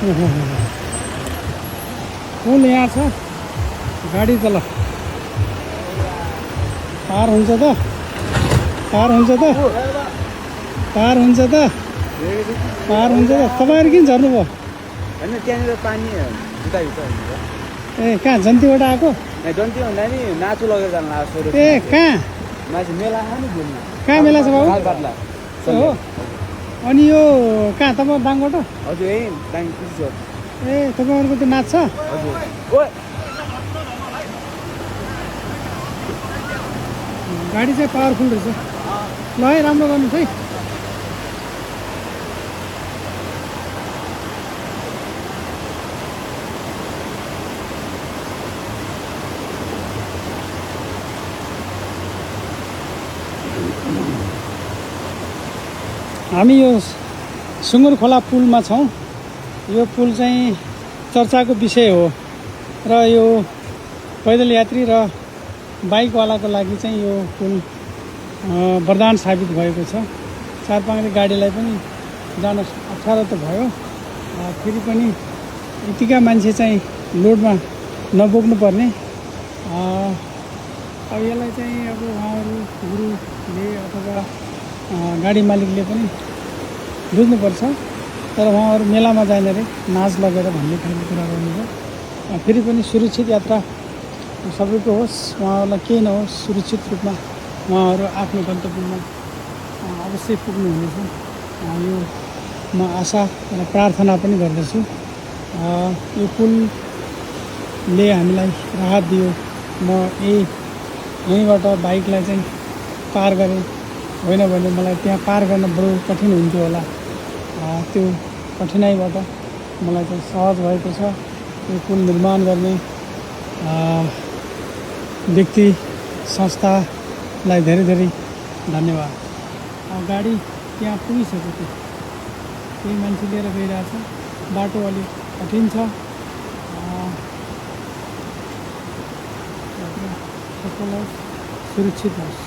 पुल यहाँ छ, गाडी तल पार हुन्छ त, पार हुन्छ त, पार हुन्छ त, पार हुन्छ त। तपाईँहरू किन झर्नुभयो? होइन त्यहाँनिर पानी जुत्ताभित्र हुन्छ। ए कहाँ जन्तीबाट आएको? जन्ती भन्दा नि नाचु लगेर जानु लाग्छ। ए कहाँ मान्छे मेला नि घुम्न। कहाँ मेला छ बाबु? पातला हो। अनि यो कहाँ तपाईँ दाङबाट? हजुर यही दाङ कृषि हो। ए तपाईँहरूको त्यो नाच छ? हजुर। ओ गाडी चाहिँ पावरफुल रहेछ। ल है राम्रो गर्नुहोस् है। हामी यो सुँगुर खोला पुलमा छौँ। यो पुल चाहिँ चर्चाको विषय हो र यो पैदल यात्री र बाइकवालाको लागि चाहिँ यो पुल वरदान साबित भएको छ। चार पाङ्ग्रे गाडीलाई पनि जान अप्ठ्यारो त भयो, फेरि पनि यतिका मान्छे चाहिँ लोडमा नबोक्नु पर्ने। अब यसलाई चाहिँ अब उहाँहरू गुरुले अथवा गाडी मालिकले पनि बुझ्नुपर्छ। तर उहाँहरू मेलामा जाने अरे नाच लगेर भन्ने खालको कुरा गर्नुभयो। फेरि पनि सुरक्षित यात्रा सबैको होस्, उहाँहरूलाई केही नहोस्, सुरक्षित रूपमा उहाँहरू आफ्नो गन्तव्यमा अवश्य पुग्नुहुनेछ, यो म आशा र प्रार्थना पनि गर्दछु। यो पुलले हामीलाई राहत दियो। म यहीँबाट बाइकलाई चाहिँ पार गरेँ, होइन भने मलाई त्यहाँ पार गर्न बरु कठिन हुन्थ्यो होला। त्यो कठिनाइबाट मलाई चाहिँ सहज भएको छ। यो पुल निर्माण गर्ने व्यक्ति संस्थालाई धेरै धेरै धन्यवाद। गाडी त्यहाँ पुगिसक्यो, केही मान्छे लिएर गइरहेछ। बाटो अलिक कठिन छ, सफल होस्, सुरक्षित होस्।